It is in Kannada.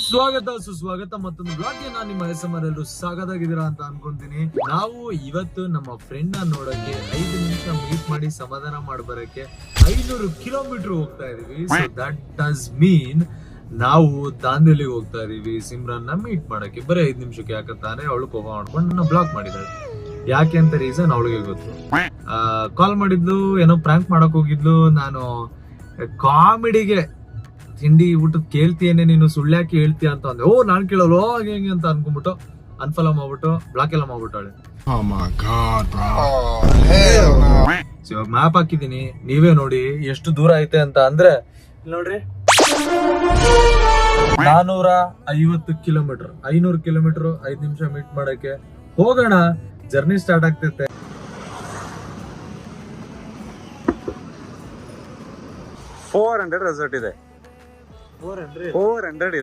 ಸ್ವಾಗತ ಸುಸ್ವಾಗತ ಮತ್ತೊಂದು ಬ್ಲಾಗ್ಗೆ ನಾನು ನಿಮ್ಮ SMR ಎಲ್ಲರೂ ಸಾಗದಾಗಿದ್ದೀರಾ ಅಂತ ಅನ್ಕೊಂತೀನಿ. ನಾವು ಇವತ್ತು ನಮ್ಮ ಫ್ರೆಂಡ್ ನ ನೋಡಕ್ಕೆ 5 ನಿಮಿಷ ಮೀಟ್ ಮಾಡಿ ಸಮಾಧಾನ ಮಾಡ್ಬರಕ್ಕೆ 500 ಕಿಲೋಮೀಟರ್ ಹೋಗ್ತಾ ಇದೀವಿ. ಸೊ ದಟ್ ಡಸ್ ಮೀನ್ ನಾವು ದಾಂಡೇಲಿಗೆ ಹೋಗ್ತಾ ಇದೀವಿ ಸಿಮ್ರನ್ ನ ಮೀಟ್ ಮಾಡಕ್ಕೆ. ಬರೀ 5 ನಿಮಿಷಕ್ಕೆ ಯಾಕಂತಾನೆ ಅವಳು ಕೋಪ ಮಾಡ್ಕೊಂಡು ನನ್ನ ಬ್ಲಾಕ್ ಮಾಡಿದಾಳೆ. ಯಾಕೆ ಅಂತ ರೀಸನ್ ಅವಳಿಗೆ ಗೊತ್ತು. ಕಾಲ್ ಮಾಡಿದ್ಲು, ಏನೋ ಪ್ರ್ಯಾಂಕ್ ಮಾಡಕ್ ಹೋಗಿದ್ಲು. ನಾನು ಕಾಮಿಡಿಗೆ ತಿಂಡಿ ಊಟದ ಕೇಳ್ತೀಯೇನೆ ನೀನು ಸುಳ್ಳ್ಯಾಕೆ ಹೇಳ್ತೀಯ ಅಂತ ಅಂದೆ. ಓ ನಾನ್ ಕೇಳೋಲ್ಲ ಹಾಗೆ ಹೆಂಗೆ ಅಂತ ಅನ್ಕೊಂಡ್ಬಿಟ್ಟು ಅನ್ಫಾಲೋ ಮಾಡ್ಬಿಟ್ಟು ಬ್ಲಾಕ್ ಎಲ್ಲ ಮಾಡ್ಬಿಟ್ಟಾಳೆ. ಇವಾಗ ಮ್ಯಾಪ್ ಹಾಕಿದೀನಿ, ನೀವೇ ನೋಡಿ ಎಷ್ಟು ದೂರ ಐತೆ ಅಂತ. ಅಂದ್ರೆ ನೋಡ್ರಿ 450 ಕಿಲೋಮೀಟರ್, 500 ಕಿಲೋಮೀಟರ್ 5 ನಿಮಿಷ ಮೀಟ್ ಮಾಡಕ್ಕೆ. ಹೋಗೋಣ, ಜರ್ನಿ ಸ್ಟಾರ್ಟ್ ಆಗ್ತೈತೆ. 400 ರೆಸಾರ್ಟ್ ಇದೆ. 400